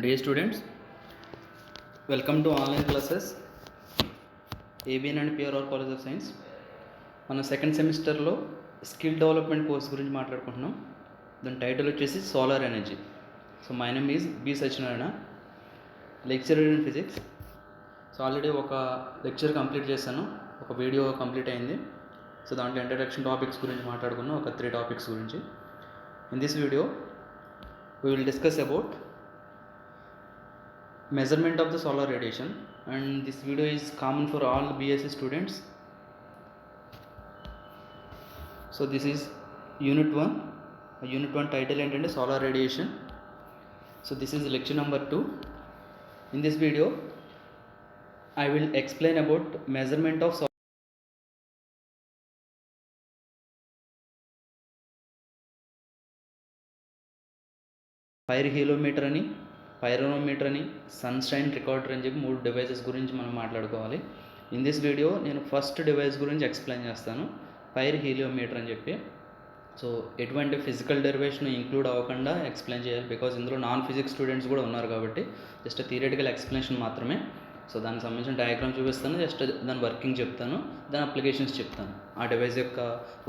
Dear students, welcome to online classes ABN and PR College of Science. మన second సెమిస్టర్లో skill development course గురించి మాట్లాడుకుంటున్నాం. దాని title వచ్చేసి solar energy. So my name is B Satyanarayana, lecturer in physics. So already ఒక lecture complete చేశాను, ఒక video complete అయింది. సో దాంట్లో ఇంట్రడక్షన్ టాపిక్స్ గురించి మాట్లాడుకున్నాం, ఒక 3 టాపిక్స్ గురించి. In this video we will discuss about measurement of the solar radiation, and this video is common for all BSc students. So this is unit 1 title entante solar radiation. So this is lecture number 2. In this video I will explain about measurement of పైరోహీలియోమీటర్ అని, pyranometer అని, sunshine recorder అని చెప్పి 3 devices గురించి మనం మాట్లాడుకోవాలి. In this video నేను first device గురించి explain చేస్తాను, పైరోహీలియోమీటర్ అని చెప్పి. సో ఎటువంటి ఫిజికల్ డెరివేషన్ ఇంక్లూడ్ అవ్వకుండా ఎక్స్ప్లెయిన్ చేయాలి, బికాజ్ ఇందులో నాన్ ఫిజిక్స్ స్టూడెంట్స్ కూడా ఉన్నారు కాబట్టి జస్ట్ థియరిటికల్ ఎక్స్ప్లెనేషన్ మాత్రమే. సో దానికి సంబంధించిన డయాగ్రామ్ చూపిస్తాను, జస్ట్ దాని వర్కింగ్ చెప్తాను, దాని అప్లికేషన్స్ చెప్తాను, ఆ డివైస్ యొక్క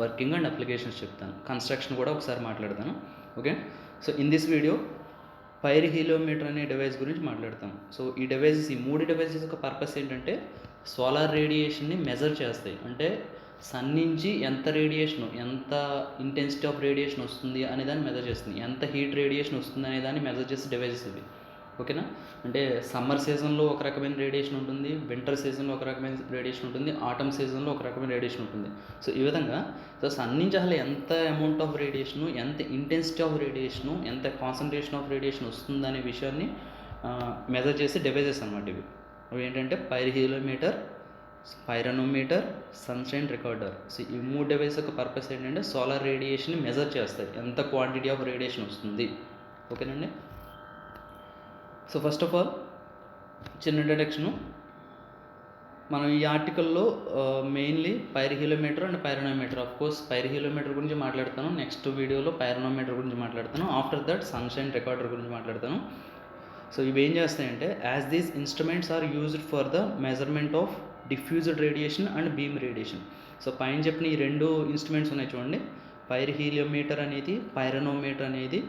వర్కింగ్ అండ్ అప్లికేషన్స్ చెప్తాను, కన్స్ట్రక్షన్ కూడా ఒకసారి మాట్లాడతాను. Okay, so in this video pyroheliometer అనే డివైస్ గురించి మాట్లాడతాం. సో ఈ 3 డివైసెస్ యొక్క పర్పస్ ఏంటంటే సోలార్ రేడియేషన్ని మెజర్ చేస్తాయి. అంటే సన్ నుంచి ఎంత రేడియేషన్, ఎంత ఇంటెన్సిటీ ఆఫ్ రేడియేషన్ వస్తుంది అనే దాన్ని మెజర్ చేస్తుంది, ఎంత హీట్ రేడియేషన్ వస్తుంది అనే దాన్ని మెజర్ చేసే డివైసెస్ ఇవి. ఓకేనా, అంటే సమ్మర్ సీజన్లో ఒక రకమైన రేడియేషన్ ఉంటుంది, వింటర్ సీజన్లో ఒక రకమైన రేడియేషన్ ఉంటుంది, ఆటమ్ సీజన్లో ఒక రకమైన రేడియేషన్ ఉంటుంది. సో ఈ విధంగా సో సన్ నుంచి అసలు ఎంత అమౌంట్ ఆఫ్ రేడియేషను, ఎంత ఇంటెన్సిటీ ఆఫ్ రేడియేషను, ఎంత కాన్సన్ట్రేషన్ ఆఫ్ రేడియేషన్ వస్తుంది అనే విషయాన్ని మెజర్ చేసే డివైజెస్ అన్నమాట ఇవి. అవి ఏంటంటే పైరోహీలియోమీటర్, పైరోనోమీటర్, సన్షైన్ రికార్డర్. సో ఈ 3 డివైస్ యొక్క పర్పస్ ఏంటంటే సోలార్ రేడియేషన్ని మెజర్ చేస్తాయి, ఎంత క్వాంటిటీ ఆఫ్ రేడియేషన్ వస్తుంది. ఓకేనండి. సో ఫస్ట్ ఆఫ్ ఆల్ చిన్న ఇంట్రడక్షను. మనం ఈ ఆర్టికల్లో mainly pyroheliometer and pyranometer, of course pyroheliometer గురించి మాట్లాడతాను, నెక్స్ట్ వీడియోలో పైరోనోమీటర్ గురించి మాట్లాడతాను, ఆఫ్టర్ దట్ సన్షైన్ రికార్డర్ గురించి మాట్లాడతాను. సో ఇవి ఏం చేస్తాయంటే as these instruments are used for the measurement of diffused radiation and beam radiation. So పైన చెప్పిన ఈ 2 ఇన్స్ట్రుమెంట్స్ ఉన్నాయి చూడండి, పైరోహీలియోమీటర్ అనేది, పైరోనోమీటర్ అనేది.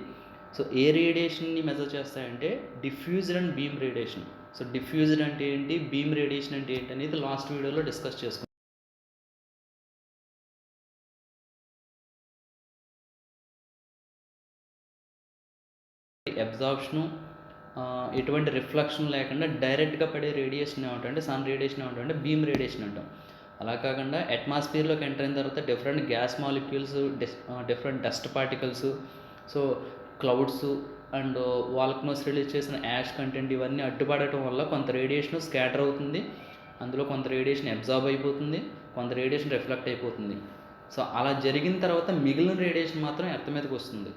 సో ఏ రేడియేషన్ని మెజర్ చేస్తాయంటే diffused and beam radiation. So diffused అంటే ఏంటి, బీమ్ రేడియేషన్ అంటే ఏంటి అనేది లాస్ట్ వీడియోలో డిస్కస్ చేసుకుంటాం. అబ్జార్ప్షను, ఎటువంటి రిఫ్లెక్షన్ లేకుండా డైరెక్ట్గా పడే రేడియేషన్ ఏమంటే సన్ రేడియేషన్ ఏమంటే బీమ్ రేడియేషన్ అంటాం. అలా కాకుండా అట్మాస్ఫియర్లోకి ఎంటర్ అయిన తర్వాత different gas molecules, different dust particles, so clouds and volcanoes release చేసిన యాష్ కంటెంట్ ఇవన్నీ అడ్డుపడటం వల్ల కొంత రేడియేషన్ స్కాటర్ అవుతుంది, అందులో కొంత రేడియేషన్ అబ్జార్బ్ అయిపోతుంది, కొంత రేడియేషన్ రిఫ్లెక్ట్ అయిపోతుంది. సో అలా జరిగిన తర్వాత మిగిలిన రేడియేషన్ మాత్రం ఎర్త్ మీదకి వస్తుంది.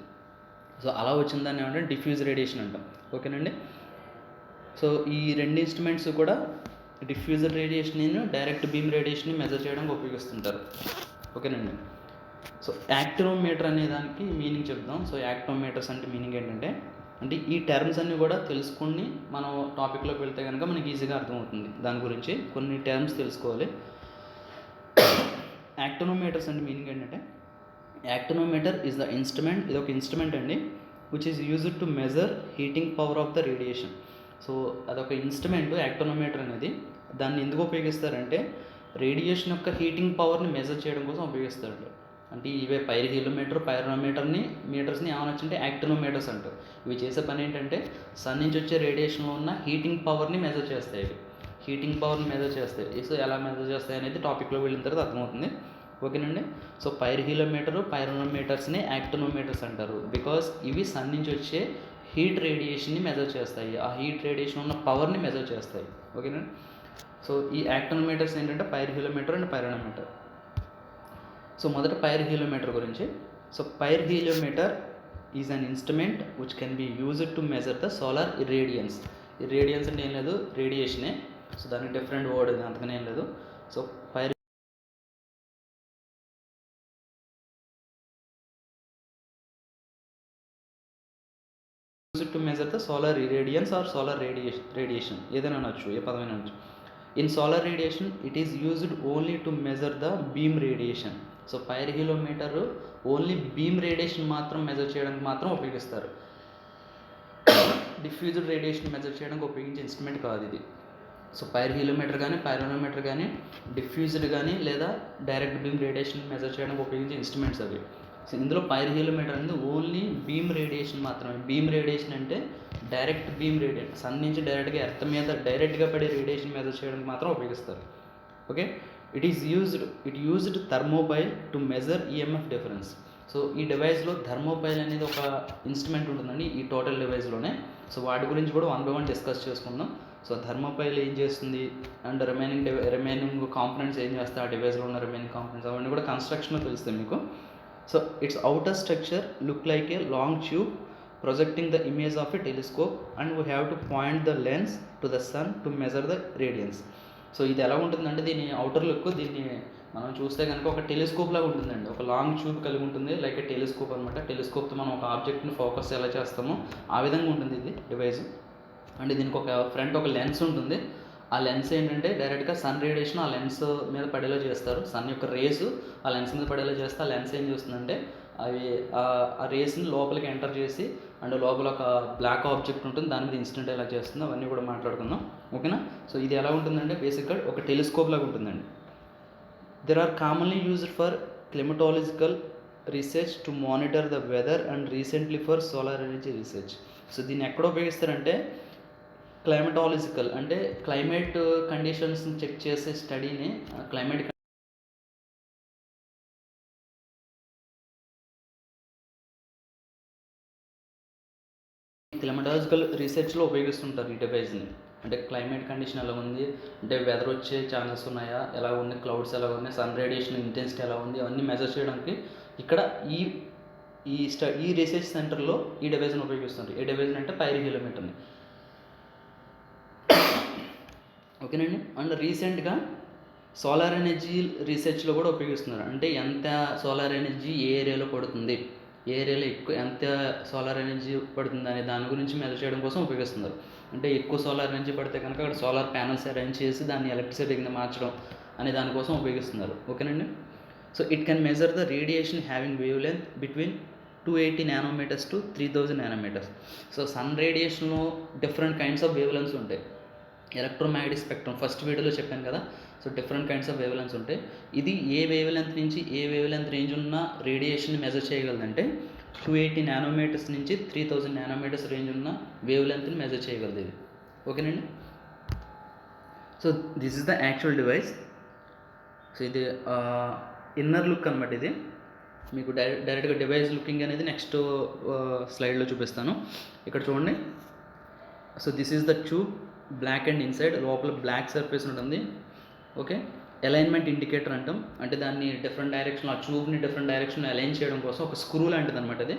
సో అలా వచ్చిన దాన్ని ఏమంటే డిఫ్యూజ్ రేడియేషన్ అంటాం. ఓకేనండి. సో ఈ 2 ఇన్స్ట్రుమెంట్స్ కూడా డిఫ్యూజర్ రేడియేషన్ని, డైరెక్ట్ బీమ్ రేడియేషన్ని మెజర్ చేయడానికి ఉపయోగిస్తుంటారు. ఓకేనండి. సో యాక్టినోమీటర్ అనే దానికి మీనింగ్ చెప్దాం. సో యాక్టినోమీటర్స్ అంటే మీనింగ్ ఏంటంటే, అంటే ఈ టర్మ్స్ అన్నీ కూడా తెలుసుకుని మనం టాపిక్లోకి వెళ్తే కనుక మనకి ఈజీగా అర్థమవుతుంది. దాని గురించి కొన్ని టర్మ్స్ తెలుసుకోవాలి. యాక్టినోమీటర్స్ అంటే మీనింగ్ ఏంటంటే, యాక్టినోమీటర్ ఈజ్ ద ఇన్స్ట్రుమెంట్, ఇది ఒక ఇన్స్ట్రుమెంట్ అండి, which is used to measure heating power of the radiation. So అదొక ఇన్స్ట్రుమెంట్ యాక్టినోమీటర్ అనేది. దాన్ని ఎందుకు ఉపయోగిస్తారంటే రేడియేషన్ యొక్క హీటింగ్ పవర్ని మెజర్ చేయడం కోసం ఉపయోగిస్తారు. అంటే ఇవే పైరోహీలియోమీటర్, పైరోనోమీటర్ని మీటర్స్ని ఏమనొచ్చంటే యాక్టినోమీటర్స్ అంటారు. ఇవి చేసే పని ఏంటంటే సన్ నుంచి వచ్చే రేడియేషన్లో ఉన్న హీటింగ్ పవర్ని మెజర్ చేస్తాయి. ఇవి హీటింగ్ పవర్ని మెజర్ చేస్తాయి. సో ఎలా మెజర్ చేస్తాయి అనేది టాపిక్లో వెళ్ళిన తర్వాత అర్థమవుతుంది. ఓకేనండి. సో పైరోహీలియోమీటర్, పైరోనోమీటర్స్ని యాక్టినోమీటర్స్ అంటారు, బికాస్ ఇవి సన్ నుంచి వచ్చే హీట్ రేడియేషన్ని మెజర్ చేస్తాయి, ఆ హీట్ రేడియేషన్ ఉన్న పవర్ని మెజర్ చేస్తాయి. ఓకేనండి. సో ఈ యాక్టినోమీటర్స్ ఏంటంటే పైరోహీలియోమీటర్ అండ్ పైరోనోమీటర్. సో మొదట పైరోహీలియోమీటర్ గురించి. So pyroheliometer is an instrument which can be used to measure the solar irradiance. Irradiance అంటే ఏం లేదు, రేడియేషనే. సో దానికి డిఫరెంట్ వర్డ్ ఇది, అంతకనే ఏం లేదు. So used to measure the solar irradiance or solar radiation ఏదైనా అనొచ్చు, ఏ పదమైనా అనొచ్చు. In solar radiation it is used only to measure the beam radiation. So pyroheliometer only beam radiation మాత్రం మెజర్ చేయడానికి మాత్రం ఉపయోగిస్తారు. డిఫ్యూజ్డ్ రేడియేషన్ మెజర్ చేయడానికి ఉపయోగించే ఇన్స్ట్రుమెంట్ కాదు ఇది. సో పైరోహీలియోమీటర్ కానీ పైరోనోమీటర్ కానీ డిఫ్యూజ్డ్ కానీ లేదా డైరెక్ట్ బీమ్ రేడియేషన్ మెజర్ చేయడానికి ఉపయోగించే ఇన్స్ట్రుమెంట్స్ అవి. సో ఇందులో పైరోహీలియోమీటర్ అనేది ఓన్లీ బీమ్ రేడియేషన్ మాత్రమే. బీమ్ రేడియేషన్ అంటే డైరెక్ట్ బీమ్ రేడియేషన్, సన్ నుంచి డైరెక్ట్గా ఎర్త్ మీద డైరెక్ట్గా పడే రేడియేషన్ మెజర్ చేయడానికి మాత్రం ఉపయోగిస్తారు. Okay, it used thermopile to measure EMF difference. So ఈ డివైస్లో థర్మోపైల్ అనేది ఒక ఇన్స్ట్రుమెంట్ ఉంటుందండి ఈ టోటల్ డివైస్లోనే. సో వాటి గురించి కూడా 1 by 1 డిస్కస్ చేసుకుందాం. సో థర్మోపైల్ ఏం చేస్తుంది అండ్ రిమైనింగ్ కాంపోనెంట్స్ ఏం చేస్తాయి, ఆ డివైస్లో ఉన్న రిమైనింగ్ కాంపోనెంట్స్ అవన్నీ కూడా కన్స్ట్రక్షన్లో తెలుస్తాయి మీకు. So it's outer structure look like a long tube projecting the image of a telescope and we have to point the lens to the sun to measure the radiance. So ఇది ఎలా ఉంటుందంటే దీని outer look, దీన్ని మనం చూస్తే కనుక ఒక telescope లాగా ఉంటుందండి. ఒక లాంగ్ ట్యూబ్ కలిగి ఉంటుంది, లైక్ ఏ టెలిస్కోప్ అనమాట. టెలిస్కోప్తో మనం ఒక ఆబ్జెక్ట్ని ఫోకస్ ఎలా చేస్తామో ఆ విధంగా ఉంటుంది ఇది డివైస్. అంటే దీనికి ఒక ఫ్రంట్ ఒక లెన్స్ ఉంటుంది. ఆ లెన్స్ ఏంటంటే డైరెక్ట్గా సన్ రేడియేషన్ ఆ లెన్స్ మీద పడేలా చేస్తారు. సన్ యొక్క రేసు ఆ లెన్స్ మీద పడేలా చేస్తే ఆ లెన్స్ ఏం చేస్తుందంటే అవి ఆ రేస్ని లోపలికి ఎంటర్ చేసి అండ్ లోపల ఒక బ్లాక్ ఆబ్జెక్ట్ ఉంటుంది, దాని మీద ఇన్సిడెంట్ ఎలా చేస్తుందో అవన్నీ కూడా మాట్లాడుకుందాం. ఓకేనా. సో ఇది ఎలా ఉంటుందంటే బేసిక్గా ఒక టెలిస్కోప్ లాగా ఉంటుందండి. There are commonly used for climatological research to monitor the weather and recently for solar energy research. So దీన్ని ఎక్కడ ఉపయోగిస్తారంటే క్లైమటాలజికల్ అంటే క్లైమేట్ కండిషన్స్ని చెక్ చేసే స్టడీని క్లైమటాలజికల్ రీసెర్చ్లో ఉపయోగిస్తుంటారు ఈ డివైస్ని. అంటే క్లైమేట్ కండిషన్ ఎలా ఉంది, అంటే వెదర్ వచ్చే ఛాన్సెస్ ఉన్నాయా, ఎలా ఉంది, క్లౌడ్స్ ఎలా ఉన్నాయి, సన్ రేడియేషన్ ఇంటెన్సిటీ ఎలా ఉంది, అవన్నీ మెజర్ చేయడానికి ఇక్కడ ఈ రీసెర్చ్ సెంటర్లో ఈ డివైస్ని ఉపయోగిస్తుంటారు. ఏ డివైస్ అంటే పైరోహీలియోమీటర్ని. ఓకేనండి. అండ్ రీసెంట్గా సోలార్ ఎనర్జీ రీసెర్చ్లో కూడా ఉపయోగిస్తున్నారు. అంటే ఎంత సోలార్ ఎనర్జీ ఏ ఏరియాలో పడుతుంది, ఏ ఏరియాలో ఎక్కువ ఎంత సోలార్ ఎనర్జీ పడుతుంది అనే దాని గురించి మెజర్ చేయడం కోసం ఉపయోగిస్తున్నారు. అంటే ఎక్కువ సోలార్ ఎనర్జీ పడితే కనుక అక్కడ సోలార్ ప్యానల్స్ అరేంజ్ చేసి దాన్ని ఎలక్ట్రిసిటీ కింద మార్చడం అనే దానికోసం ఉపయోగిస్తున్నారు. ఓకేనండి. So it can measure the radiation having wavelength between 280 nanometers to 3000 nanometers. So sun రేడియేషన్లో different kinds of wavelengths ఉంటాయి. ఎలక్ట్రోమాగ్నెటిక్ స్పెక్ట్రమ్ ఫస్ట్ వీడియోలో చెప్పాను కదా. So different kinds of wavelengths ఉంటాయి. ఇది ఏ వేవ్ లెంత్ నుంచి ఏ వేవ్ లెంత్ రేంజ్ ఉన్న రేడియేషన్ మెజర్ చేయగలదంటే 280 nanometers నుంచి 3000 nanometers రేంజ్ ఉన్న వేవ్ లెంత్ని మెజర్ చేయగలదు ఇది. ఓకేనండి. So this is the actual device. So ఇది ఇన్నర్ లుక్ అనమాట. ఇది మీకు డైరెక్ట్గా డివైస్ లుకింగ్ అనేది నెక్స్ట్ స్లైడ్లో చూపిస్తాను. ఇక్కడ చూడండి. So this is the tube, black and inside, లోపల బ్లాక్ సర్ఫేస్ ఉంటుంది. ఓకే, అలైన్మెంట్ ఇండికేటర్ అంటాం. అంటే దాన్ని డిఫరెంట్ డైరెక్షన్, ఆ ట్యూబ్ని డిఫరెంట్ డైరెక్షన్ అలైన్ చేయడం కోసం ఒక స్క్రూ లాంటిది అనమాట అది.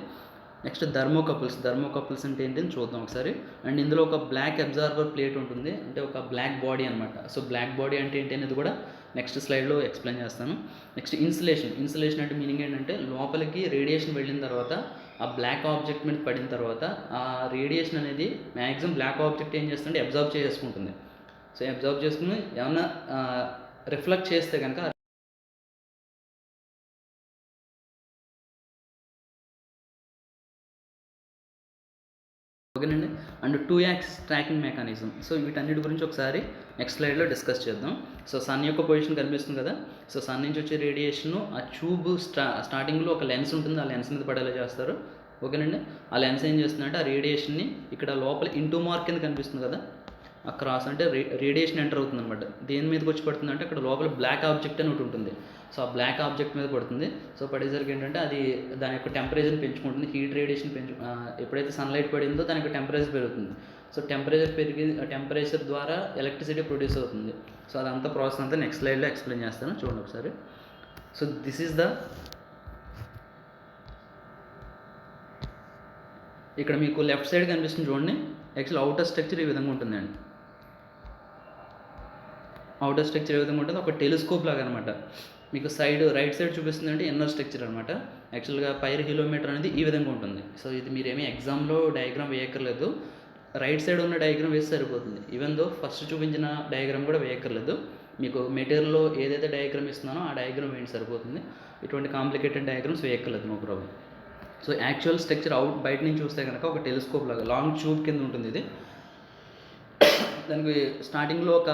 నెక్స్ట్ థర్మోకపుల్స్ అంటే ఏంటని చూద్దాం ఒకసారి. అండ్ ఇందులో ఒక బ్లాక్ అబ్జార్బర్ ప్లేట్ ఉంటుంది, అంటే ఒక బ్లాక్ బాడీ అనమాట. సో బ్లాక్ బాడీ అంటే ఏంటి అనేది కూడా నెక్స్ట్ స్లైడ్లో ఎక్స్ప్లెయిన్ చేస్తాను. నెక్స్ట్ ఇన్సులేషన్ అంటే మీనింగ్ ఏంటంటే లోపలికి రేడియేషన్ వెళ్ళిన తర్వాత ఆ బ్లాక్ ఆబ్జెక్ట్ మీద పడిన తర్వాత ఆ రేడియేషన్ అనేది మ్యాక్సిమం బ్లాక్ ఆబ్జెక్ట్ ఏం చేస్తుంటే అబ్జర్వ్ చేసుకుంటుంది. సో అబ్జర్వ్ చేసుకుని ఏమన్నా రిఫ్లెక్ట్ చేస్తే కనుక ఓకేనండి. And 2-axis tracking mechanism. So వీటన్నిటి గురించి ఒకసారి నెక్స్ట్ స్లైడ్లో డిస్కస్ చేద్దాం. సో సన్ యొక్క పొజిషన్ కనిపిస్తుంది కదా. సో సన్ నుంచి వచ్చే రేడియేషన్ ఆ ట్యూబ్ స్టార్టింగ్లో ఒక లెన్స్ ఉంటుంది, ఆ లెన్స్ మీద పడేలా చేస్తారు. ఓకేనండి. ఆ లెన్స్ ఏం చేస్తుందంటే ఆ రేడియేషన్ని ఇక్కడ లోపల ఇంటూ మార్క్ కింద కనిపిస్తుంది కదా, ఆ క్రాస్ అంటే రేడియేషన్ ఎంటర్ అవుతుంది అనమాట. దేని మీదకి వచ్చి పడుతుంది అంటే అక్కడ లోపల బ్లాక్ ఆబ్జెక్ట్ అని ఒకటి ఉంటుంది. సో ఆ బ్లాక్ ఆబ్జెక్ట్ మీద పడుతుంది. సో పడేసరికి ఏంటంటే అది దాని యొక్క టెంపరేచర్ని పెంచుకుంటుంది. హీట్ రేడియేషన్ ఎప్పుడైతే సన్లైట్ పడిందో దాని యొక్క టెంపరేచర్ పెరుగుతుంది. సో టెంపరేచర్ ద్వారా ఎలక్ట్రిసిటీ ప్రొడ్యూస్ అవుతుంది. సో అదంతా ప్రాసెస్ అంతా నెక్స్ట్ స్లైడ్లో ఎక్స్ప్లెయిన్ చేస్తాను, చూడండి ఒకసారి. సో దిస్ ఈజ్ ద ఇక్కడ మీకు లెఫ్ట్ సైడ్ కనిపిస్తుంది చూడండి. యాక్చువల్ అవుటర్ స్ట్రక్చర్ ఈ విధంగా ఉంటుందండి. అవుటర్ స్ట్రక్చర్ ఏ విధంగా ఉంటుంది, ఒక టెలిస్కోప్ లాగా అనమాట. మీకు రైట్ సైడ్ చూపిస్తుంది అంటే ఇన్నర్ స్ట్రక్చర్ అనమాట. యాక్చువల్గా పైర్ హిలోమీటర్ అనేది ఈ విధంగా ఉంటుంది. సో ఇది మీరేమీ ఎగ్జామ్లో డయాగ్రామ్ వేయక్కర్లేదు, రైట్ సైడ్ ఉన్న డయాగ్రామ్ వేస్తే సరిపోతుంది. ఈవెన్ దో ఫస్ట్ చూపించిన డయాగ్రామ్ కూడా వేయక్కర్లేదు, మీకు మెటీరియల్లో ఏదైతే డయాగ్రామ్ ఇస్తున్నానో ఆ డయాగ్రామ్ వేయండి సరిపోతుంది. ఇటువంటి కాంప్లికేటెడ్ డయాగ్రామ్స్ వేయక్కర్లేదు, no problem. So actual structure బయట నుంచి చూస్తే కనుక ఒక టెలిస్కోప్ లాగా లాంగ్ ట్యూబ్ కింద ఉంటుంది ఇది. దానికి స్టార్టింగ్లో ఒక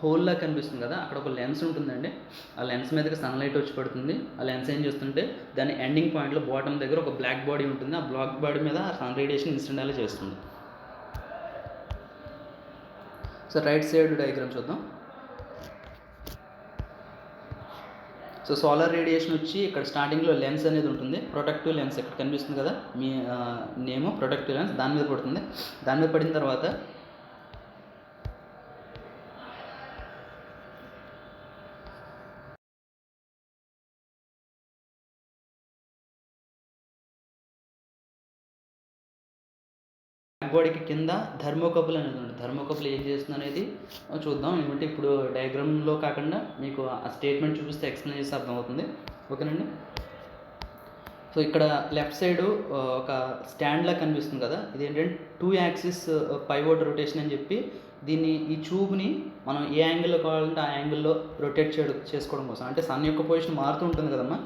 హోల్లా కనిపిస్తుంది కదా, అక్కడ ఒక లెన్స్ ఉంటుందండి. ఆ లెన్స్ మీదకి సన్లైట్ వచ్చి పడుతుంది. ఆ లెన్స్ ఏం చేస్తుంటే దాని ఎండింగ్ పాయింట్లో బాటమ్ దగ్గర ఒక బ్లాక్ బాడీ ఉంటుంది. ఆ బ్లాక్ బాడీ మీద సన్ రేడియేషన్ ఇన్సిడెంట్ చేస్తుంది. సో రైట్ సైడ్ డయాగ్రామ్ చూద్దాం. సో సోలార్ రేడియేషన్ వచ్చి ఇక్కడ స్టార్టింగ్లో లెన్స్ అనేది ఉంటుంది, ప్రొటెక్టివ్ లెన్స్ ఇక్కడ కనిపిస్తుంది కదా, మీ నేమ్ ప్రొటెక్టివ్ లెన్స్, దాని మీద పడుతుంది. దాని మీద పడిన తర్వాత బాడీకి కింద థర్మోకపుల్ అనేది ఉంటుంది. థర్మోకపుల్ ఏం చేస్తుంది అనేది చూద్దాం. ఏమంటే ఇప్పుడు డయాగ్రామ్లో కాకుండా మీకు ఆ స్టేట్మెంట్ చూపిస్తే ఎక్స్ప్లెయిన్ చేస్తే అర్థమవుతుంది. ఓకేనండి. సో ఇక్కడ లెఫ్ట్ సైడు ఒక స్టాండ్లా కనిపిస్తుంది కదా, ఇది ఏంటంటే 2 యాక్సిస్ పైవోట్ రొటేషన్ అని చెప్పి ఈ ట్యూబ్ని మనం ఏ యాంగిల్లో కావాలంటే ఆ యాంగిల్లో రొటేట్ చేసుకోవడం కోసం. అంటే సన్ యొక్క పొజిషన్ మారుతూ ఉంటుంది కదమ్మా,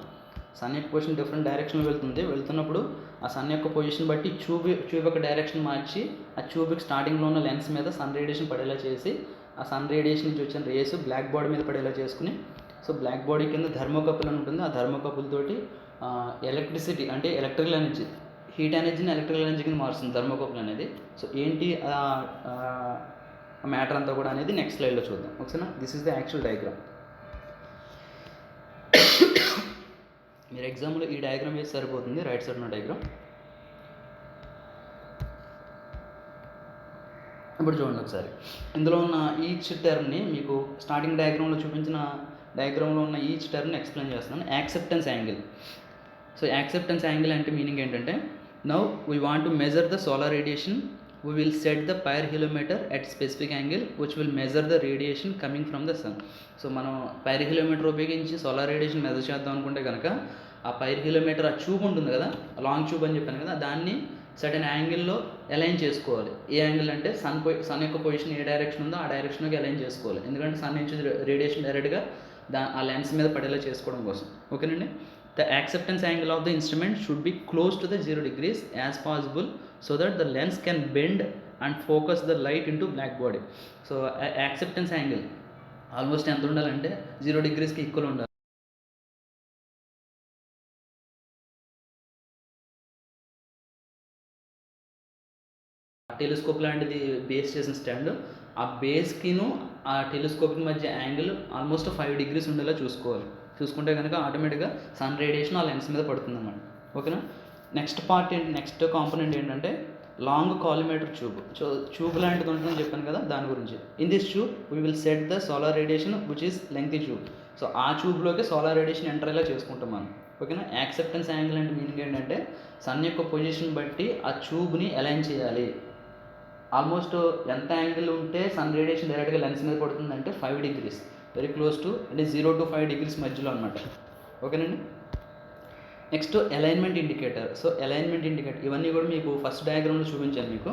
సన్ యొక్క పొజిషన్ డిఫరెంట్ డైరెక్షన్లో వెళ్తున్నప్పుడు ఆ సన్ యొక్క పొజిషన్ బట్టి ట్యూబ్ యొక్క డైరెక్షన్ మార్చి ఆ ట్యూబ్కి స్టార్టింగ్లో ఉన్న లెన్స్ మీద సన్ రేడియేషన్ పడేలా చేసి ఆ సన్ రేడియేషన్ నుంచి వచ్చిన రేస్ బ్లాక్ బాడీ మీద పడేలా చేసుకుని, సో బ్లాక్ బాడీ కింద థర్మోకపుల్ అని ఉంటుంది. ఆ థర్మోకపుల్ తోటి ఎలక్ట్రిసిటీ అంటే ఎలక్ట్రికల్ ఎనర్జీ, హీట్ ఎనర్జీని ఎలక్ట్రికల్ ఎనర్జీ కింద మారుస్తుంది థర్మోకపుల్ అనేది. సో ఏంటి మ్యాటర్ అంతా కూడా అనేది నెక్స్ట్ స్లైడ్లో చూద్దాం. ఓకేనా, this is the actual diagram. మీరు ఎగ్జామ్లో ఈ డయాగ్రామ్ వేసి సరిపోతుంది, రైట్ సైడ్ ఉన్న డయాగ్రామ్. ఇప్పుడు చూడండి ఒకసారి, ఇందులో ఉన్న ఈచ్ టర్మ్ని మీకు స్టార్టింగ్ డయాగ్రామ్లో చూపించిన డయాగ్రామ్లో ఉన్న ఈచ్ టర్మ్ని ఎక్స్ప్లెయిన్ చేస్తున్నాను. Acceptance angle. So acceptance angle అంటే మీనింగ్ ఏంటంటే, now we want to measure the solar radiation, we will set the pyrheliometer at specific angle which will measure the radiation coming from the sun. So మనం పైర్హిలోమీటర్ ఉపయోగించి solar radiation measure చేద్దాం అనుకుంటే కనుక ఆ పైర్హిలోమీటర్ ఆ tube ఉంటుంది కదా, లాంగ్ ట్యూబ్ అని చెప్పాను కదా, దాన్ని సర్టెన్ యాంగిల్లో అలైన్ చేసుకోవాలి. ఏ యాంగిల్ అంటే సన్ యొక్క పొజిషన్ ఏ డైరెక్షన్ ఉందో ఆ డైరెక్షన్కి అలైన్ చేసుకోవాలి. ఎందుకంటే సన్ నుంచి రేడియేషన్ డైరెక్ట్గా ఆ లెన్స్ మీద పడేలా చేసుకోవడం కోసం. ఓకేనండి. The acceptance angle of the instrument should be close to the 0 degrees as possible so that the lens can bend and focus the light into black body. So acceptance angle almost ఎంత ఉండాలంటే 0 degreesకి equal ఉండాలి. Telescope లాంటిది base చేసిన stand, ఆ బేస్కిను ఆ టెలిస్కోప్కి మధ్య angle almost 5 degrees ఉండేలా చూసుకుంటే కనుక ఆటోమేటిక్గా సన్ రేడియేషన్ ఆ లెన్స్ మీద పడుతుంది అన్నమాట. ఓకేనా. నెక్స్ట్ కాంపోనెంట్ ఏంటంటే లాంగ్ కాలిమేటర్ ట్యూబ్ లాంటిది ఉంటుందని చెప్పాను కదా, దాని గురించి. In this tube we will set the solar radiation which is lengthy tube. So ఆ ట్యూబ్లోకి సోలార్ రేడియేషన్ ఎంటర్ అయ్యేలా చేసుకుంటాం మనం. ఓకేనా. యాక్సెప్టెన్స్ యాంగిల్ అంటే మీనింగ్ ఏంటంటే సన్ యొక్క పొజిషన్ బట్టి ఆ ట్యూబ్ని అలైన్ చేయాలి. ఆల్మోస్ట్ ఎంత యాంగిల్ ఉంటే సన్ రేడియేషన్ డైరెక్ట్గా లెన్స్ మీద పడుతుందంటే 5 degrees, వెరీ క్లోజ్ టు, అంటే 0 to 5 degrees మధ్యలో అనమాట. ఓకేనండి. Next alignment indicator. So alignment indicator ఇవన్నీ కూడా మీకు ఫస్ట్ డయాగ్రామ్లో చూపించాను మీకు.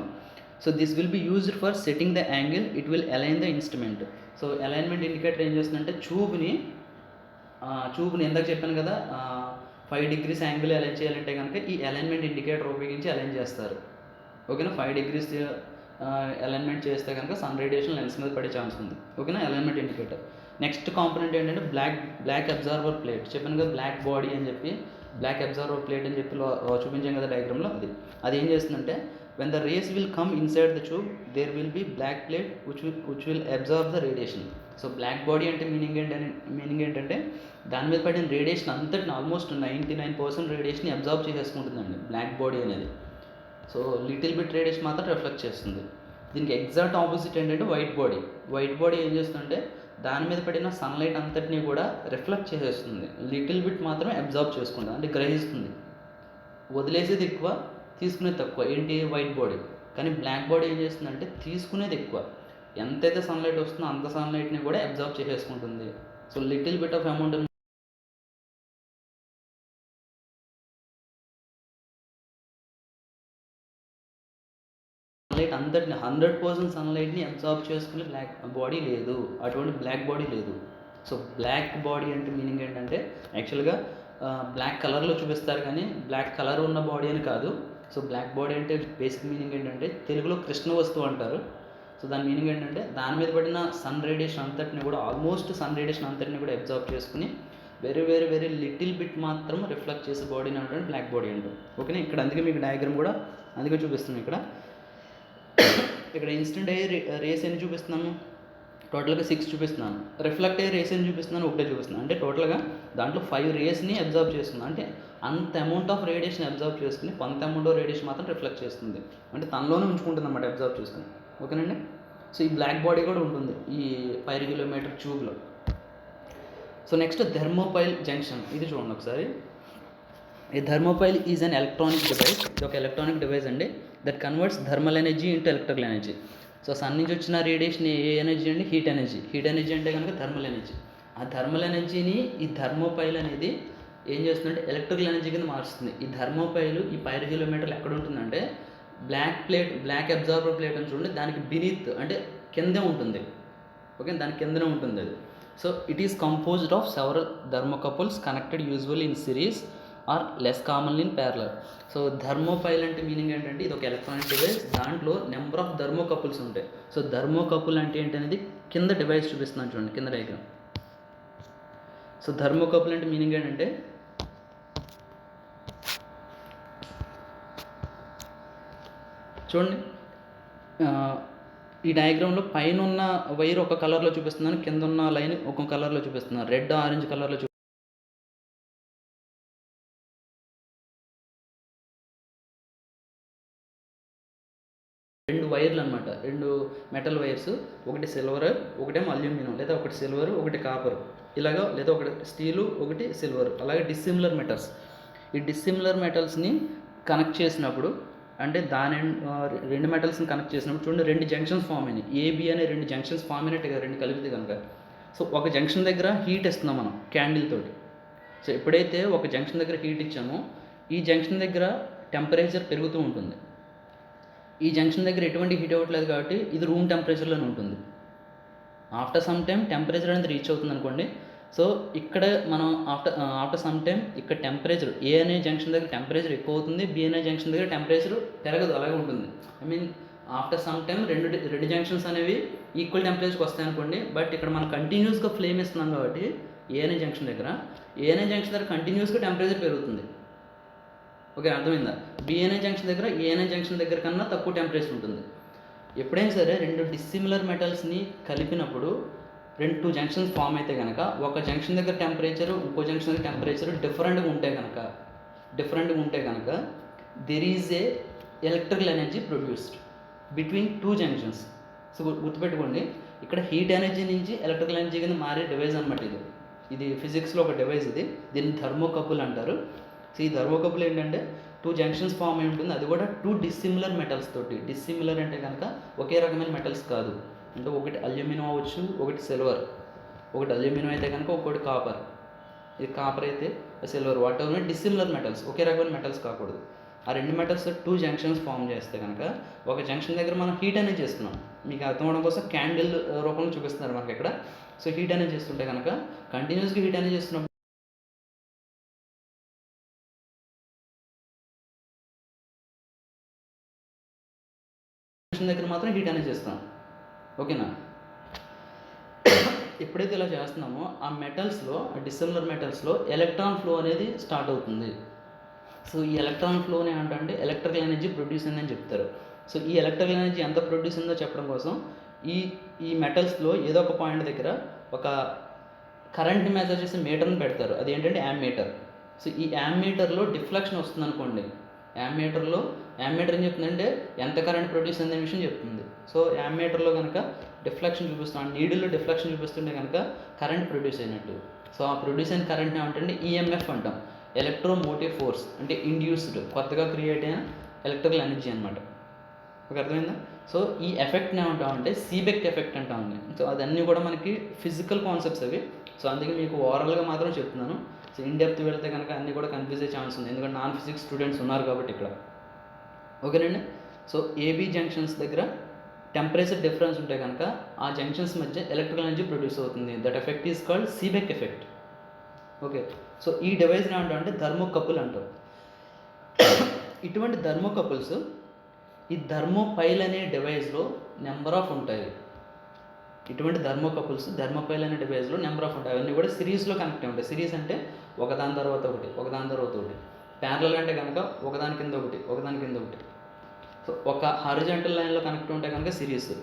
So this will be used for setting the angle, it will align the instrument. So alignment indicator ఏం చేస్తుందంటే ట్యూబ్ని ఎందాక చెప్పాను కదా 5 degrees యాంగిల్ అలైన్ చేయాలంటే కనుక ఈ అలైన్మెంట్ ఇండికేటర్ ఉపయోగించి అలైన్ చేస్తారు. ఓకేనా. 5 degrees అలైన్మెంట్ చేస్తే కనుక సన్ రేడియేషన్ లెన్స్ మీద పడే ఛాన్స్ ఉంది. ఓకేనా. Alignment indicator. నెక్స్ట్ కాంపోనెంట్ ఏంటంటే బ్లాక్ అబ్జార్వర్ ప్లేట్. చెప్పాను కదా బ్లాక్ బాడీ అని చెప్పి, బ్లాక్ అబ్జార్వర్ ప్లేట్ అని చెప్పి చూపించాం కదా డయాగ్రామ్లో. అది ఏం చేస్తుందంటే when the rays will come inside the tube there will be black plate which will absorb the radiation. So black body అంటే మీనింగ్ ఏంటంటే దాని మీద పడిన రేడియేషన్ అంతటిని ఆల్మోస్ట్ 99% రేడియేషన్ అబ్జార్బ్ చేసేసుకుంటుందండి బ్లాక్ బాడీ అనేది. సో లిటిల్ బిట్ రేడియేషన్ మాత్రం reflect చేస్తుంది. దీనికి ఎగ్జాక్ట్ ఆపోజిట్ ఏంటంటే వైట్ బాడీ ఏం చేస్తుందంటే దాని మీద పడిన సన్లైట్ అంతటినీ కూడా రిఫ్లెక్ట్ చేసేస్తుంది, లిటిల్ బిట్ మాత్రమే అబ్జార్బ్ చేసుకుంటుంది, అంటే గ్రహిస్తుంది. వదిలేసేది ఎక్కువ, తీసుకునేది తక్కువ. ఏంటి వైట్ బాడీ. కానీ బ్లాక్ బాడీ ఏం చేస్తుందంటే తీసుకునేది ఎక్కువ, ఎంతైతే సన్లైట్ వస్తుందో అంత సన్లైట్ని కూడా అబ్జార్బ్ చేసేసుకుంటుంది. So little bit of amount అంతటిని 100% సన్లైట్ని అబ్జార్బ్ చేసుకునే బ్లాక్ బాడీ లేదు, అటువంటి బ్లాక్ బాడీ లేదు. సో బ్లాక్ బాడీ అంటే మీనింగ్ ఏంటంటే యాక్చువల్గా బ్లాక్ కలర్లో చూపిస్తారు కానీ బ్లాక్ కలర్ ఉన్న బాడీ అని కాదు. సో బ్లాక్ బాడీ అంటే బేసిక్ మీనింగ్ ఏంటంటే తెలుగులో కృష్ణ వస్తువు అంటారు. సో దాని మీనింగ్ ఏంటంటే దాని మీద పడిన సన్ రేడియేషన్ అంతటిని కూడా ఆల్మోస్ట్ సన్ రేడియేషన్ అంతటిని కూడా అబ్జార్బ్ చేసుకుని వెరీ లిటిల్ బిట్ మాత్రం రిఫ్లెక్ట్ చేసే బాడీని అంటే బ్లాక్ బాడీ అంటారు. ఓకేనా, ఇక్కడ అందుకే మీకు డయాగ్రామ్ కూడా అందుకే చూపిస్తున్నాం. ఇక్కడ ఇన్స్టెంట్ అయ్యే రేస్ ఎన్ని చూపిస్తున్నాను, టోటల్గా 6 చూపిస్తున్నాను. రిఫ్లెక్ట్ అయ్యే రేస్ ఎన్ని చూపిస్తున్నాను, ఒకటే చూపిస్తున్నాను. అంటే టోటల్గా దాంట్లో 5 రేస్ని అబ్జర్వ్ చేస్తుంది. అంటే అంత అమౌంట్ ఆఫ్ రేడియేషన్ అబ్జర్వ్ చేసుకుని కొంత అమౌంట్ ఆఫ్ రేడియేషన్ మాత్రం రిఫ్లెక్ట్ చేస్తుంది. అంటే తనలోనే ఉంచుకుంటుంది అన్నమాట అబ్జర్వ్ చేసుకుని. ఓకేనండి, సో ఈ బ్లాక్ బాడీ కూడా ఉంటుంది ఈ పైరోహిలియోమీటర్ ట్యూబ్లో. సో నెక్స్ట్ థర్మోపైల్ జంక్షన్, ఇది చూడండి ఒకసారి. ఈ thermopile is an electronic device. ఇది ఒక ఎలక్ట్రానిక్ డివైస్ అండి that converts thermal energy into electrical energy. So sun నుంచి వచ్చిన రేడియేషన్ ఏ ఎనర్జీ అండి, హీట్ ఎనర్జీ. హీట్ ఎనర్జీ అంటే కనుక థర్మల్ ఎనర్జీ. ఆ థర్మల్ ఎనర్జీని ఈ థర్మోపైల్ అనేది ఏం చేస్తుందంటే ఎలక్ట్రికల్ ఎనర్జీ కింద మారుస్తుంది. ఈ థర్మోపైల్ ఈ పైరోహిలియోమీటర్లు ఎక్కడ ఉంటుందంటే బ్లాక్ అబ్జార్బర్ ప్లేట్ అని చూడండి, దానికి బినీత్ అంటే కిందే ఉంటుంది. ఓకే, దాని కిందనే ఉంటుంది అది. So it is composed of several thermocouples connected usually in series or less commonly in parallel. So thermopile అంటే మీనింగ్ ఏంటంటే ఇది ఒక ఎలక్ట్రానిక్ డివైస్, దాంట్లో నెంబర్ ఆఫ్ థర్మోకపుల్స్ ఉంటాయి. సో థర్మోకపుల్ అంటే ఏంటనేది కింద డివైస్ చూపిస్తున్నాను చూడండి, కింద డయాగ్రామ్. సో థర్మోకపుల్ అంటే మీనింగ్ ఏంటంటే చూడండి, ఈ డయాగ్రామ్లో పైన ఉన్న వైర్ ఒక కలర్లో చూపిస్తున్నాను, కింద ఉన్న లైన్ ఒక కలర్లో చూపిస్తున్నాను, రెడ్ ఆరెంజ్ కలర్లో రెండు వైర్లు అనమాట, రెండు మెటల్ వైర్స్, ఒకటి సిల్వర్ ఒకటేమో అల్యూమినియం, లేదా ఒకటి సిల్వర్ ఒకటి కాపర్ ఇలాగా, లేదా ఒకటి స్టీలు ఒకటి సిల్వర్, అలాగే డిస్సిమిలర్ మెటల్స్. ఈ డిస్సిమిలర్ మెటల్స్ని కనెక్ట్ చేసినప్పుడు అంటే దాని రెండు మెటల్స్ని కనెక్ట్ చేసినప్పుడు చూడండి రెండు జంక్షన్స్ ఫామ్ అయినాయి. ఏబి అనే రెండు జంక్షన్స్ ఫామ్ అయినట్టుగా రెండు కలిపితే కనుక. సో ఒక జంక్షన్ దగ్గర హీట్ ఇస్తున్నాం మనం క్యాండిల్ తోటి. సో ఎప్పుడైతే ఒక జంక్షన్ దగ్గర హీట్ ఇచ్చామో ఈ జంక్షన్ దగ్గర టెంపరేచర్ పెరుగుతూ ఉంటుంది. ఈ జంక్షన్ దగ్గర ఎటువంటి హీట్ అవ్వట్లేదు కాబట్టి ఇది రూమ్ టెంపరేచర్లోనే ఉంటుంది. ఆఫ్టర్ సమ్ టైం టెంపరేచర్ అనేది రీచ్ అవుతుంది అనుకోండి. సో ఇక్కడ మనం ఆఫ్టర్ సమ్ టైం ఇక్కడ టెంపరేచర్ ఏ అనే జంక్షన్ దగ్గర టెంపరేచర్ ఎక్కువ అవుతుంది, బి అనే జంక్షన్ దగ్గర టెంపరేచర్ పెరగదు, అలాగే ఉంటుంది. I mean after some time రెండు జంక్షన్స్ అనేవి ఈక్వల్ టెంపరేచర్కి వస్తాయి అనుకోండి. బట్ ఇక్కడ మనం కంటిన్యూస్గా ఫ్లేమ్ ఇస్తున్నాం కాబట్టి ఏ అనే జంక్షన్ దగ్గర కంటిన్యూస్గా టెంపరేచర్ పెరుగుతుంది. ఓకే, అర్థమైందా? బి అనే జంక్షన్ దగ్గర ఏ అనే జంక్షన్ దగ్గర కన్నా తక్కువ టెంపరేచర్ ఉంటుంది. ఎప్పుడైనా సరే రెండు డిస్సిమిలర్ మెటల్స్ని కలిపినప్పుడు టూ జంక్షన్స్ ఫామ్ అయితే కనుక ఒక జంక్షన్ దగ్గర టెంపరేచర్ ఇంకో జంక్షన్ దగ్గర టెంపరేచర్ డిఫరెంట్గా ఉంటే కనుక there is a electrical energy produced between two junctions. So గుర్తుపెట్టుకోండి, ఇక్కడ హీట్ ఎనర్జీ నుంచి ఎలక్ట్రికల్ ఎనర్జీ కింద మారే డివైస్ అనమాట ఇది ఫిజిక్స్లో ఒక డివైస్ దీన్ని థర్మోకపుల్ అంటారు. సో ఈ థర్మోకపుల్ ఏంటంటే టూ జంక్షన్స్ ఫామ్ అయి ఉంటుంది, అది కూడా టూ డిస్సిమిలర్ మెటల్స్ తోటి. డిస్సిమిలర్ అంటే కనుక ఒకే రకమైన మెటల్స్ కాదు, అంటే ఒకటి అల్యూమినియం అవ్వచ్చు, ఒకటి సిల్వర్. ఒకటి అల్యూమినియం అయితే కనుక ఒకటి కాపర్, ఇది కాపర్ అయితే silver, whatever dissimilar metals, ఒకే రకమైన మెటల్స్ కాకూడదు. ఆ రెండు మెటల్స్ టూ జంక్షన్స్ ఫామ్ చేస్తే కనుక ఒక జంక్షన్ దగ్గర మనం హీట్ అనేది చేస్తున్నాం. మీకు అర్థం అవడం కోసం క్యాండిల్ రూపంలో చూపిస్తున్నారు మనకి ఇక్కడ. సో హీట్ అనేది చేస్తుంటే కనుక కంటిన్యూస్గా హీట్ అనేది చేస్తున్నప్పుడు దగ్గర మాత్రం హీట్ అనేది చేస్తాం. ఓకేనా? ఎప్పుడైతే ఇలా చేస్తున్నామో ఆ మెటల్స్లో, డిస్సిమిలర్ మెటల్స్లో ఎలక్ట్రాన్ ఫ్లో అనేది స్టార్ట్ అవుతుంది. సో ఈ ఎలక్ట్రాన్ ఫ్లోని ఏంటంటే ఎలక్ట్రికల్ ఎనర్జీ ప్రొడ్యూస్ అయిందని చెప్తారు. సో ఈ ఎలక్ట్రికల్ ఎనర్జీ ఎంత ప్రొడ్యూస్ అయిందో చెప్పడం కోసం ఈ మెటల్స్లో ఏదో ఒక పాయింట్ దగ్గర ఒక కరెంట్ని మెజర్ చేసే మీటర్ని పెడతారు, అది ఏంటంటే యామ్మీటర్. సో ఈ యామ్మీటర్లో డిఫ్లెక్షన్ వస్తుంది అనుకోండి, యామ్మీటర్ ఏం చెప్తుందంటే ఎంత కరెంట్ ప్రొడ్యూస్ అయిందనే విషయం చెప్తుంది. సో యామ్మీటర్లో కనుక డిఫ్లెక్షన్ చూపిస్తున్నాం, నీడిల్లో డిఫ్లెక్షన్ చూపిస్తుంటే కనుక కరెంట్ ప్రొడ్యూస్ అయినట్టు. సో ఆ ప్రొడ్యూస్ అయిన కరెంట్ని ఏమంటే ఈఎంఎఫ్ అంటాం, ఎలక్ట్రోమోటివ్ ఫోర్స్, అంటే ఇండ్యూస్డ్, కొత్తగా క్రియేట్ అయిన ఎలక్ట్రికల్ ఎనర్జీ అనమాట. ఒక అర్థమైందా? సో ఈ ఎఫెక్ట్ని ఏమంటామంటే సీబెక్ ఎఫెక్ట్ అంటామండి. సో అదన్నీ కూడా మనకి ఫిజికల్ కాన్సెప్ట్స్ అవి. సో అందుకే మీకు ఓవరాల్గా మాత్రం చెప్తున్నాను. సో ఇన్ డెప్త్ వెళ్తే కనుక అన్నీ కూడా కన్ఫ్యూజ్ అయ్యే ఛాన్స్ ఉంది, ఎందుకంటే నాన్ ఫిజిక్స్ స్టూడెంట్స్ ఉన్నారు కాబట్టి ఇక్కడ. ఓకేనండి? సో ఏబీ జంక్షన్స్ దగ్గర టెంపరేచర్ డిఫరెన్స్ ఉంటే కనుక ఆ జంక్షన్స్ మధ్య ఎలక్ట్రికల్ ఎనర్జీ ప్రొడ్యూస్ అవుతుంది. That effect is called Seebeck effect. Okay, so ఈ డివైస్ని అంటే థర్మోకపుల్ అంటారు. ఇటువంటి థర్మోకపుల్స్ ఈ థర్మోపైల్ అనే డివైస్లో నెంబర్ ఆఫ్ ఉంటాయి. ఇటువంటి థర్మోకపుల్స్ థర్మోపైల్ అనే డివైస్లో నెంబర్ ఆఫ్ ఉంటాయి. అవన్నీ కూడా సిరీస్లో కనెక్ట్ ఉంటాయి. సిరీస్ అంటే ఒకదాని తర్వాత ఒకటి, ఒకదాని తర్వాత ఒకటి. ప్యారలల్ అంటే కనుక ఒకదాని కింద ఒకటి, ఒకదాని కింద ఒకటి. సో ఒక హారిజాంటల్ లైన్లో కనెక్ట్ ఉంటే కనుక సిరీస్,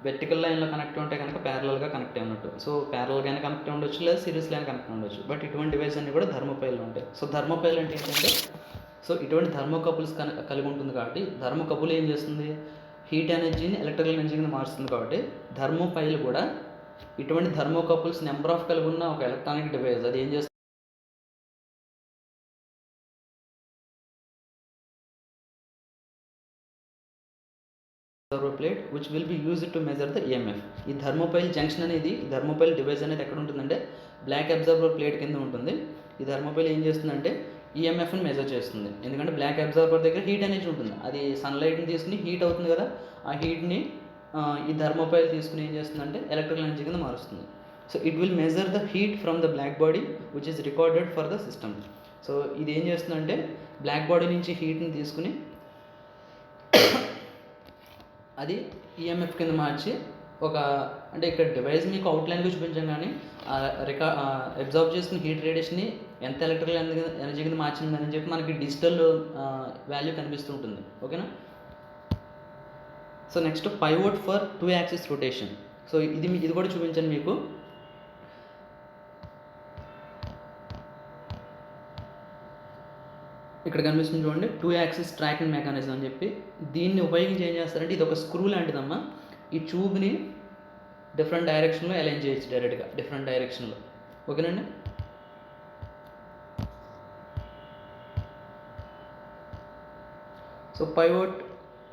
వెర్టికల్ లైన్లో కనెక్ట్ ఉంటే కనుక ప్యారలల్గా కనెక్ట్ అయినట్టు. సో ప్యారలల్గానే కనెక్ట్ ఉండొచ్చు, లేదా సిరీస్లో కనెక్ట్ ఉండొచ్చు. బట్ ఇటువంటి డివైస్ అన్నీ కూడా థర్మోపైల్లో ఉంటాయి. సో థర్మోపైల్ అంటే ఏంటంటే, సో ఇటువంటి థర్మోకపుల్స్ కలిగి ఉంటుంది కాబట్టి థర్మోకపుల్ ఏం చేస్తుంది, హీట్ ఎనర్జీని ఎలక్ట్రికల్ ఎనర్జీ కింద మారుస్తుంది. కాబట్టి థర్మోపైల్ కూడా ఇటువంటి థర్మోకపుల్స్ నెంబర్ ఆఫ్ కలిగి ఉన్న ఒక ఎలక్ట్రానిక్ డివైస్. అది ఏం చేస్తుంది, plate which will be used to measure the EMF. ఈ థర్మోపైల్ జంక్షన్ అనేది, థర్మోపైల్ డివైస్ అనేది ఎక్కడ ఉంటుందంటే బ్లాక్ అబ్జార్బర్ ప్లేట్ కింద ఉంటుంది. ఈ థర్మోపైల్ ఏం చేస్తుందంటే ఈఎంఎఫ్ని మెజర్ చేస్తుంది. ఎందుకంటే బ్లాక్ అబ్జార్బర్ దగ్గర హీట్ అనేది ఉంటుంది. అది సన్లైట్ని తీసుకుని హీట్ అవుతుంది కదా, ఆ హీట్ని ఈ థర్మోపైల్ తీసుకుని ఏం చేస్తుందంటే ఎలక్ట్రికల్ ఎనర్జీ కింద మారుస్తుంది. So it will measure the heat from the black body which is recorded for the system. So ఇది ఏం చేస్తుందంటే బ్లాక్ బాడీ నుంచి హీట్ని తీసుకుని అది ఈఎంఎఫ్ కింద మార్చి ఒక, అంటే ఇక్కడ డివైస్ మీకు అవుట్లైన్గా చూపించాం, కానీ అబ్జార్బ్ చేసుకుని హీట్ రేడియేషన్ని ఎంత ఎలక్ట్రికల్ ఎనర్జీ కింద మార్చిందని చెప్పి మనకి డిజిటల్ వాల్యూ కనిపిస్తూ ఉంటుంది. ఓకేనా. So next pivot for 2 axis rotation. So ఇది కూడా చూపించాను మీకు. ఇక్కడ కనిపిస్తుంది చూడండి, 2 యాక్సిస్ ట్రాకింగ్ మెకానిజం అని చెప్పి. దీన్ని ఉపయోగించి ఏం చేస్తారంటే, ఇది ఒక స్క్రూ లాంటిదమ్మా. ఈ ట్యూబ్ని డిఫరెంట్ డైరెక్షన్లో అలైన్ చేయొచ్చు, డైరెక్ట్గా డిఫరెంట్ డైరెక్షన్లో. ఓకేనండి. So pivot,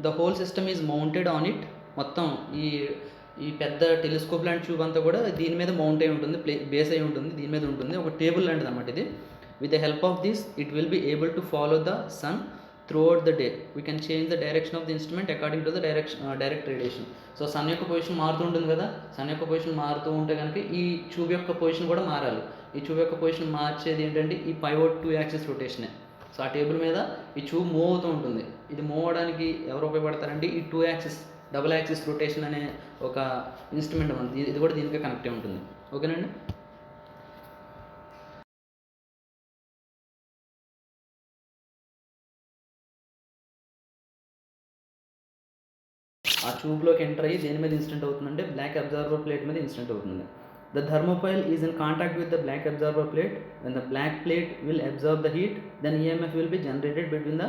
the whole system is mounted on it. మొత్తం ఈ పెద్ద టెలిస్కోప్ లాంటి ట్యూబ్ అంతా కూడా దీని మీద మౌంట్ అయి ఉంటుంది, బేస్ అయి ఉంటుంది, దీని మీద ఉంటుంది. ఒక టేబుల్ లాంటిది అన్నమాట ఇది. With the help of this, it will be able to follow the sun throughout the day. We can change the direction of the instrument according to the direct radiation. So sun యొక్క position మారుతూ ఉంటుంది కదా, sun యొక్క position మారుతూ ఉంటే కనుక ఈ tube యొక్క పొజిషన్ కూడా మారాలి. ఈ ట్యూబ్ యొక్క పొజిషన్ మార్చేది ఏంటంటే ఈ పైవోట్ 2 యాక్సిస్ రొటేషనే. సో ఆ టేబుల్ మీద ఈ ట్యూబ్ మూవ్ అవుతూ ఉంటుంది. ఇది మూవ్ అవడానికి ఎవరు ఉపయోగపడతారంటే ఈ 2 యాక్సిస్ డబుల్ యాక్సిస్ రొటేషన్ అనే ఒక ఇన్స్ట్రుమెంట్ ఉంది. ఇది కూడా దీనికి కనెక్ట్ అయి ఉంటుంది. ఓకేనండి. ఆ ట్యూబ్లోకి ఎంటర్ అయ్యి దేని మీద ఇన్సిడెంట్ అవుతుందంటే బ్లాక్ అబ్జార్బర్ ప్లేట్ మీద ఇన్సిడెంట్ అవుతుంది. The thermopile is in contact with the black absorber plate. When the black plate will absorb the heat, then EMF will be generated between the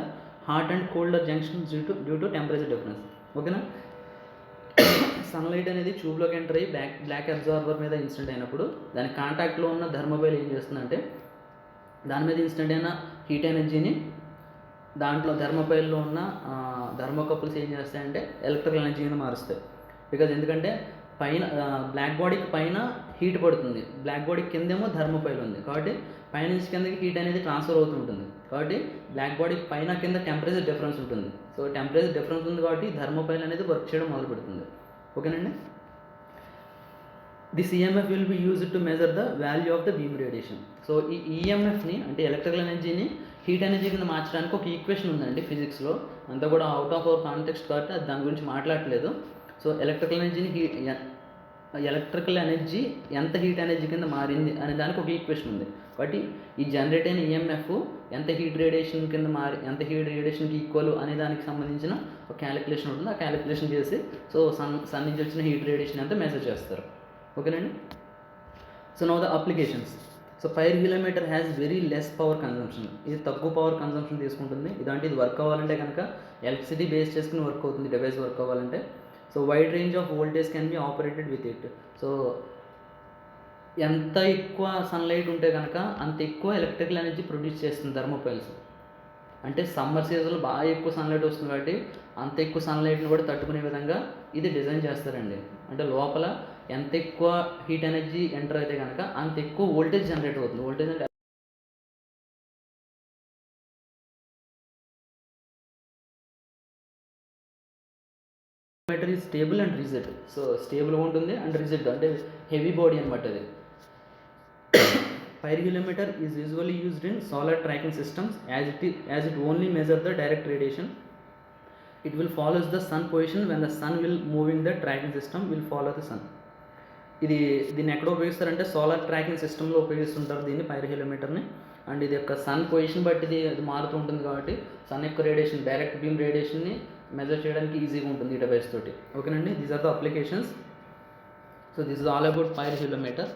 hot and colder junctions due to temperature difference. ఓకేనా. Sunlight అనేది ట్యూబ్లోకి enter అయ్యి black absorber మీద incident అయినప్పుడు దాని కాంటాక్ట్లో ఉన్న thermopile ఏం చేస్తుందంటే దాని మీద ఇన్సిడెంట్ అయిన హీట్ ఎనర్జీని దాంట్లో థర్మోపైల్లో ఉన్న థర్మోకపుల్స్ ఏం చేస్తాయంటే ఎలక్ట్రికల్ ఎనర్జీ కింద మారుస్తాయి. బికాజ్ ఎందుకంటే పైన బ్లాక్ బాడీకి పైన హీట్ పడుతుంది, బ్లాక్ బాడీ కిందేమో థర్మోపైల్ ఉంది. కాబట్టి పైనుంచి కిందకి హీట్ అనేది ట్రాన్స్ఫర్ అవుతూ ఉంటుంది. కాబట్టి బ్లాక్ బాడీ పైన కింద టెంపరేచర్ డిఫరెన్స్ ఉంటుంది. సో టెంపరేచర్ డిఫరెన్స్ ఉంది కాబట్టి థర్మోపైల్ అనేది వర్క్ చేయడం మొదలు పెడుతుంది. ఓకేనండి. This EMF will B used to measure the value of the beam radiation. So ఈ ఈఎంఎఫ్ని అంటే ఎలక్ట్రికల్ ఎనర్జీని హీట్ ఎనర్జీ కింద మార్చడానికి ఒక ఈక్వేషన్ ఉందండి ఫిజిక్స్లో. అంతా కూడా అవుట్ ఆఫ్ అవర్ కాంటెక్స్ట్ కాబట్టి అది దాని గురించి మాట్లాడట్లేదు. సో ఎలక్ట్రికల్ ఎనర్జీ ఎంత హీట్ ఎనర్జీ కింద మారింది అనే దానికి ఒక ఈక్వేషన్ ఉంది. కాబట్టి ఈ జనరేట్ అయిన ఈఎంఎఫ్ ఎంత హీట్ రేడియేషన్ కింద ఎంత హీట్ రేడియేషన్కి ఈక్వల్ అనే దానికి సంబంధించిన ఒక క్యాలిక్యులేషన్ ఉంటుంది. ఆ క్యాలిక్యులేషన్ చేసి సో సన్ నుంచి వచ్చిన హీట్ రేడియేషన్ అంతా మెజర్ చేస్తారు. ఓకేనండి. So now the applications. So pyrheliometer has very less power consumption. ఇది తక్కువ పవర్ కన్జంప్షన్ తీసుకుంటుంది. ఇది వర్క్ అవ్వాలంటే కనుక ఎలక్ట్రిసిటీ బేస్ చేసుకుని వర్క్ అవుతుంది డివైస్ వర్క్ అవ్వాలంటే. So wide range of voltage can be operated with it. So ఎంత ఎక్కువ సన్లైట్ ఉంటే కనుక అంత ఎక్కువ ఎలక్ట్రికల్ ఎనర్జీ ప్రొడ్యూస్ చేస్తుంది థర్మోపైల్స్. అంటే సమ్మర్ సీజన్లో బాగా ఎక్కువ సన్లైట్ వస్తుంది కాబట్టి అంత ఎక్కువ సన్లైట్ని కూడా తట్టుకునే విధంగా ఇది డిజైన్ చేస్తారండి. అంటే లోపల ఎంత ఎక్కువ హీట్ ఎనర్జీ ఎంటర్ అయితే కనుక అంత ఎక్కువ వోల్టేజ్ జనరేట్ అవుతుంది. వోల్టేజ్ అంటే heliometer is stable and rigid. So స్టేబుల్గా ఉంటుంది అండ్ రిజిడ్ అంటే హెవీ బాడీ అనమాట అది. Pyrheliometer is usually used in solar tracking systems as it only measures the direct radiation. It will follows the sun position when the sun will moving the tracking system will follow the sun. దీన్ని ఎక్కడ ఉపయోగిస్తారంటే solar tracking సిస్టంలో ఉపయోగిస్తుంటారు దీన్ని పైర్హెలియోమీటర్ని. And ఇది యొక్క sun position బట్టి ఇది మారుతూ ఉంటుంది కాబట్టి సన్ యొక్క రేడియేషన్ డైరెక్ట్ బీమ్ రేడియేషన్ని మెజర్ చేయడానికి ఈజీగా ఉంటుంది ఈ డివైస్ తోటి. ఓకేనండి, these are the applications. So this is all about పైర్హెలియోమీటర్.